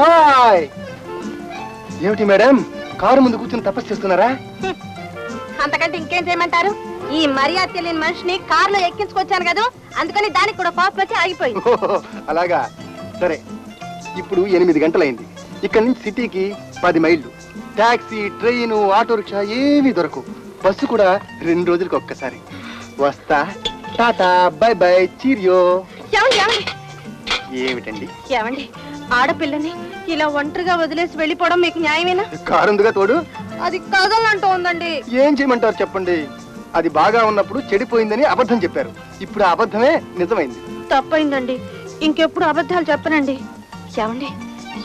Hi. ఏమిటి madam, car ముందు కూర్చుని తపస్సు చేస్తున్నారా? అంతకంటే ఇంకేం చేయమంటారు? ఈ మర్యాద తెలియని మనిషిని కారులో ఎక్కించుకొచ్చాను కదా, అందుకని దానికి కూడా కోపం వచ్చి ఆగిపోయింది. అలాగా, సరే. ఇప్పుడు 8 గంటలైంది. ఇక్కడ నుంచి సిటీకి 10 మైళ్ళు. టాక్సీ, ట్రైన్, ఆటో రిక్షా ఏమీ దొరకవు. బస్సు కూడా 2 రోజులకు ఒక్కసారి. వస్తా, టాటా, బై బై, చీరియో. ఏమిటండి? ఏమండి, ఆడపిల్లని ఇలా ఒంటరిగా వదిలేసి వెళ్ళిపోవడం మీకు న్యాయమేనా? కారుందిగా తోడు. అది కదలంటూ ఉందండి. ఏం చేయమంటారు చెప్పండి? అది బాగా ఉన్నప్పుడు చెడిపోయిందని అబద్ధం చెప్పారు. ఇప్పుడు ఆ అబద్ధమే నిజమైంది. తప్పైందండి, ఇంకెప్పుడు అబద్ధాలు చెప్పనండి. ఏమండి,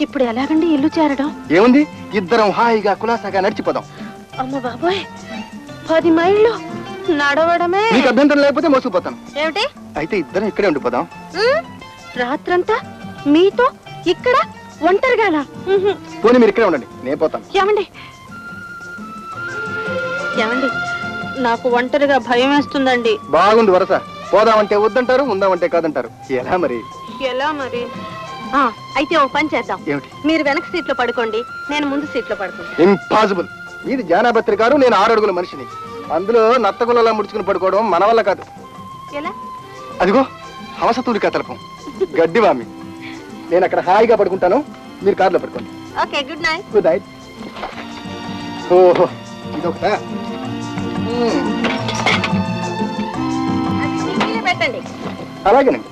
ఇప్పుడు ఎలాగండి ఇల్లు చేరడం? ఏముంది, ఇద్దరం హాయిగా కులాసాగా నడిచిపోదాం. అమ్మ బాబోయ్, 10 మైళ్ళు నడవడమే. మీకు అభ్యంతరం లేకపోతే మోసుకుపోతాను. ఏమిటి? అయితే ఇద్దరం ఇక్కడే ఉండిపోదాం. రాత్రంతా మీతో ఇక్కడ ఒంటరిగానా? పోనీ మీరు ఇక్కడే ఉండండి, నేను పోతాను. ఏమండి, ఏమండి, నాకు ఒంటరిగా భయం వేస్తుందండి. బాగుంది వరస. పోదామంటే వద్దంటారు, ఉందామంటే కాదంటారు. ఎలా మరి? ఎలా మరి? అయితే ఓ పని చేద్దాం. ఏమిటి? మీరు వెనక సీట్ లో పడుకోండి, నేను ముందు సీట్ లో పడుకుంటా. ఇంపాసిబుల్. మీది జానాభత్రి గారు, నేను 6 అడుగుల మనిషిని. అందులో నత్తగులలా ముడుచుకుని పడుకోవడం మన వల్ల కాదు. ఎలా? అదిగో హవసతూలికా తలపం, గడ్డివామి. నేను అక్కడ హాయిగా పడుకుంటాను, మీరు కారులో పడుకోండి. Okay, good night. Good night. ఓహో, ఇదొకటా? పెట్టండి. అలాగేనండి.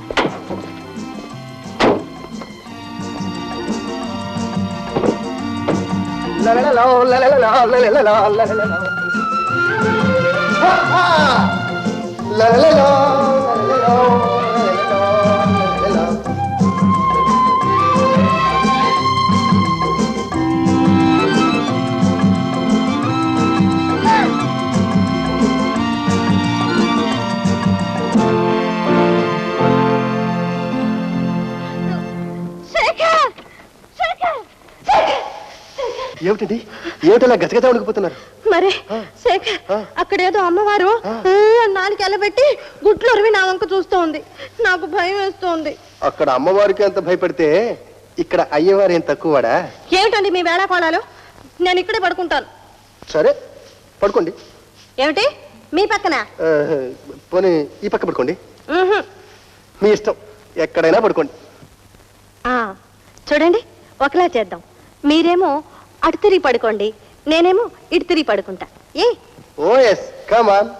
ఏమిటండి, ఏమిటలా గజగజ ఉడికిపోతున్నారు? మరి శేఖర్, అక్కడేదో అమ్మవారు 4 ఎలబెట్టి గుట్లు అరివి నా వంక చూస్తూ ఉంది. నాకు భయం వేస్తోంది. అక్కడ అమ్మవారికి అంత భయపడితే ఇక్కడ అయ్యవారు ఏం తక్కువడా? ఏమిటండి మీ వేళాకోళాలు? నేను ఇక్కడే పడుకుంటాను. సరే, పడుకోండి. ఏమిటి మీ పక్కన? పోనీ ఈ పక్క పడుకోండి. మీ ఇష్టం, ఎక్కడైనా పడుకోండి. చూడండి, ఒకలా చేద్దాం. మీరేమో అటు తిరిగి పడుకోండి, నేనేమో ఇటు తిరిగి పడుకుంటా. ఏ? ఓ ఎస్, కమ్ ఆన్.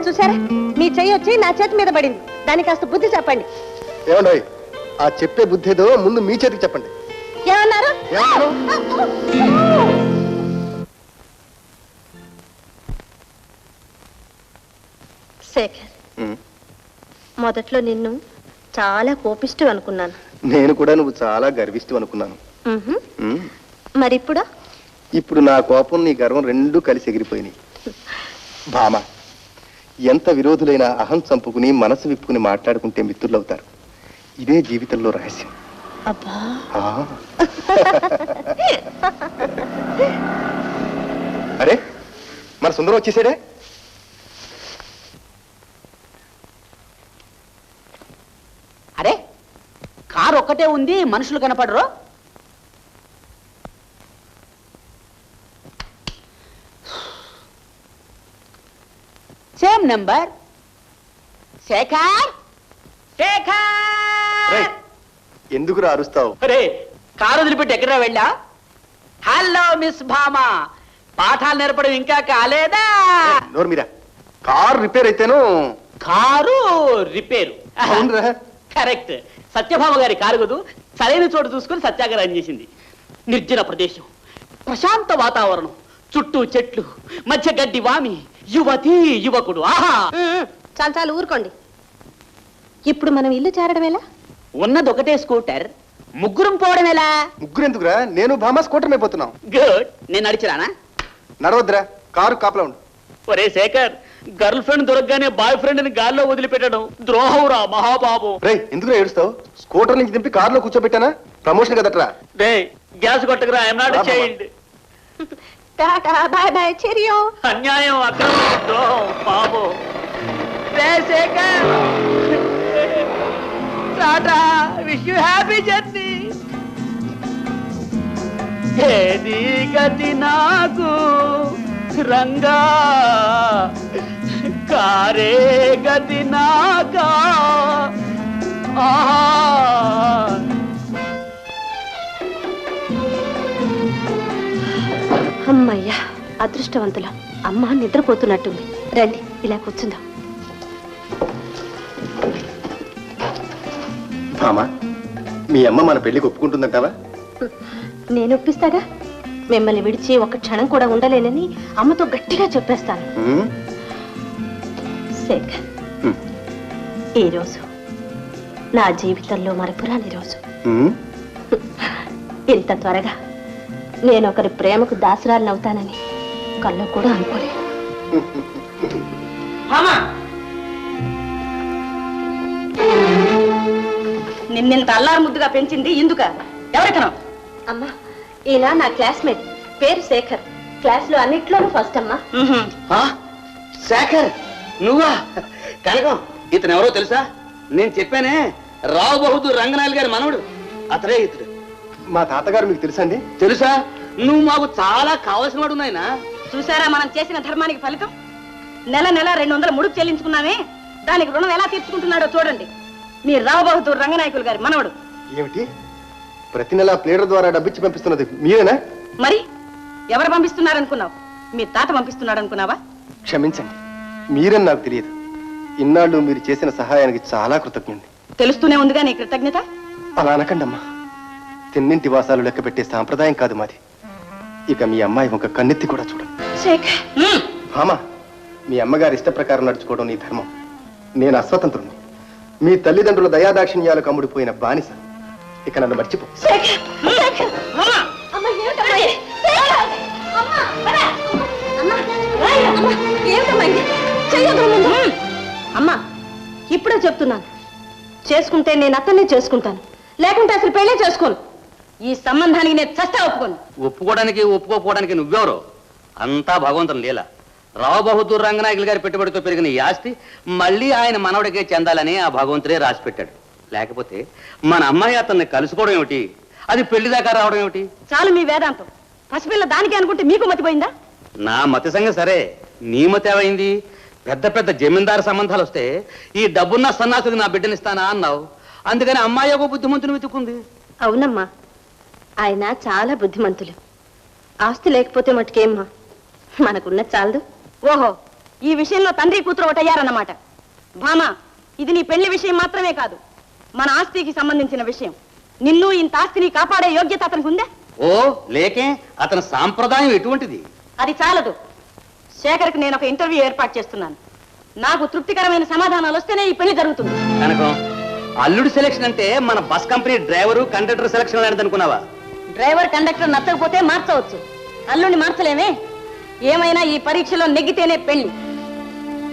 చూసారా, మీ చెయ్యి వచ్చి నా చేతి మీద పడింది. దానికి కాస్త బుద్ధి చెప్పండి. ఏమండి, ఆ చెప్పే బుద్ధి ఏదో ముందు మీ చేతికి చెప్పండి. ఏమన్నారు? శేఖర్, మొదట్లో నిన్ను చాలా కోపిస్తూ అనుకున్నాను. నేను కూడా నువ్వు చాలా గర్విస్తూ అనుకున్నాను. మరిప్పుడు? ఇప్పుడు నా కోపం, నీ గర్వం రెండూ కలిసి ఎగిరిపోయినాయి. భామ, ఎంత విరోధులైన అహం చంపుకుని మనసు విప్పుకుని మాట్లాడుకుంటే మిత్రులవుతారు. ఇదే జీవితంలో రహస్యం. అబ్బా, అరే మన సుందరం వచ్చేసాడే. అరే, కారు ఒక్కటే ఉంది, మనుషులు కనపడరు. Same number. శేఖర్, శేఖర్, ఎందుకు అరుస్తావు? అరే, కారు వదిలిపెట్టి ఎక్కడా వెళ్ళా? హలో మిస్ భామా, పాఠాలు నేర్పడం ఇంకా కాలేదా? నోరు మీరా. కారు రిపేర్ అయితేను. Car repair correct. సత్యభామ గారి కారు కదూ, సరైన చోటు చూసుకుని సత్యాగ్రహం చేసింది. నిర్జన ప్రదేశం, ప్రశాంత వాతావరణం, చుట్టూ చెట్లు, మధ్య గడ్డి వామి, యువతి యువకుడు. ఆహా, చాలు చాలు ఊరుకోండి. ఇప్పుడు మనం ఇల్లు చేరడం ఎలా? ఉన్నది ఒకటే స్కూటర్, ముగ్గురం పోవడం ఎలా? ముగ్గురు ఎందుకురా, నేను భామ స్కూటర్ అయిపోతున్నాం. గుడ్. నేను నడిచిరానా? నడవద్దురా, కారు కాపలా ఉండు. ఒరే శేఖర్, గర్ల్ ఫ్రెండ్ దొరకగానే బాయ్ ఫ్రెండ్ ని గాల్లో వదిలిపెట్టడం ద్రోహంరా మహాబాబు. రే ఎందుకు ఏడుస్తావు? స్కూటర్ నుంచి దింపి కారులో కూర్చోబెట్టానా? ప్రమోషన్ కదట్రా. రే గ్యాస్ కొట్టకురా, I'm not child. Tata bye bye cheerio. అన్యాయం, అక్రమం, ద్రోహం, పాపం. రే Sekhar, tata, wish you happy journey. ఏది గతి నాకు రంగా, కారే గతి నాకా. అమ్మయ్యా, అదృష్టవంతుల. అమ్మ నిద్రపోతున్నట్టుంది. రండి ఇలా కూర్చుందాం. మామా, మీ అమ్మ మన పెళ్లికి ఒప్పుకుంటుందంటావా? నేను ఒప్పిస్తాగా. మిమ్మల్ని విడిచి ఒక క్షణం కూడా ఉండలేనని అమ్మతో గట్టిగా చెప్పేస్తాను. శేఖర్, ఈరోజు నా జీవితంలో మరపురాని రోజు. ఇంత త్వరగా నేను ఒకరి ప్రేమకు దాసురాలను అవుతానని కల్లో కూడా అనుకోలేదు. నిన్నింత అల్లారు ముద్దుగా పెంచింది ఇందుక? ఎవరికనో? అమ్మా, ఈయన నా క్లాస్మేట్, పేరు శేఖర్. క్లాస్ లో అన్నిట్లోనూ ఫస్ట్ అమ్మా. శేఖర్ నువ్వా? కనకం, ఇతను ఎవరో తెలుసా? నేను చెప్పానే, రావు బహదూర్ రంగనాయలు గారి మనవడు. అతడే ఇతడు. మా తాతగారు మీకు తెలుసండి? తెలుసా? నువ్వు మాకు చాలా కావలసిన వాడు నాయనా. చూసారా మనం చేసిన ధర్మానికి ఫలితం? నెల నెల 200 ముడుపు చెల్లించుకున్నామే, దానికి రుణం ఎలా తీర్చుకుంటున్నాడో చూడండి. మీ రావు బహదూర్ రంగనాయకులు గారి మనవడు. ఏమిటి, ప్రతి నెల ప్లేడర్ ద్వారా డబ్బిచ్చి పంపిస్తున్నది మీరేనా? మరి ఎవరు పంపిస్తున్నారనుకున్నావు? మీ తాత పంపిస్తున్నాడు అనుకున్నావా? క్షమించండి, మీరని నాకు తెలియదు. ఇన్నాళ్ళు మీరు చేసిన సహాయానికి చాలా కృతజ్ఞుడి. తెలుస్తూనే ఉందిగా నీ కృతజ్ఞత. అలా అనకండి అమ్మా. తిన్నింటి వాసాలు లెక్క పెట్టే సాంప్రదాయం కాదు మాది. ఇక మీ అమ్మాయి ఒక కన్నెత్తి కూడా చూడండి. మామా, మీ అమ్మగారి ఇష్ట ప్రకారం నడుచుకోవడం నీ ధర్మం. నేను అస్వతంత్రుని. మీ తల్లిదండ్రుల దయాదాక్షిణ్యాలకు అమ్ముడిపోయిన బానిస. ఇక నన్ను మర్చిపో. అమ్మా, ఇప్పుడే చెప్తున్నాను, చేసుకుంటే నేను అతన్నే చేసుకుంటాను, లేకుంటే అసలు పెళ్ళే చేసుకోను. ఈ సంబంధానికి నేను చస్తా ఒప్పుకోను. ఒప్పుకోవడానికి ఒప్పుకోపోవడానికి నువ్వెవరో? అంతా భగవంతుని లీల. రావు బహదూర్ రంగనాయకులు గారి పెట్టుబడితో పెరిగిన ఈ ఆస్తి మళ్ళీ ఆయన మనవడికే చెందాలని ఆ భగవంతుడే రాసి పెట్టాడు. లేకపోతే మన అమ్మాయి అతన్ని కలుసుకోవడం ఏమిటి, అది పెళ్లి దాకా రావడం ఏమిటి? చాలు మీ వేదాంతం. పసిపిల్ల దానికి అనుకుంటే మీకు మతిపోయిందా? నా మతి సంగతి సరే, నీ మతి ఏమైంది? పెద్ద పెద్ద జమీందారు సంబంధాలు వస్తే ఈ డబ్బున్న సన్నాసులకు నా బిడ్డనిస్తానా అన్నావు. అందుకని అమ్మాయి ఒక బుద్ధిమంతుని వెతుక్కుంది. అవునమ్మా, ఆయన చాలా బుద్ధిమంతులు. ఆస్తి లేకపోతే మటుకేమ్మా, మనకున్న చాలదు. ఓహో, ఈ విషయంలో తండ్రి కూతురు ఒకటయ్యారన్నమాట. భామా, ఇది నీ పెళ్లి విషయం మాత్రమే కాదు, మన ఆస్తికి సంబంధించిన విషయం. నిన్ను ఇంత ఆస్తిని కాపాడే యోగ్యత అతనికి ఉందా? ఓ లేకే, అతని సాంప్రదాయం ఎటువంటిది? అది చాలదు. శేఖర్కి నేను ఒక ఇంటర్వ్యూ ఏర్పాటు చేస్తున్నాను. నాకు తృప్తికరమైన సమాధానాలు వస్తేనే ఈ పెళ్లి జరుగుతుంది. కనుక అల్లుడి సెలక్షన్ అంటే మన bus company driver conductor selection అనేది అనుకున్నావా? డ్రైవర్ కండక్టర్ నచ్చకపోతే మార్చవచ్చు, అల్లుడిని మార్చలేమే. ఏమైనా ఈ పరీక్షలో నెగ్గితేనే పెళ్లి.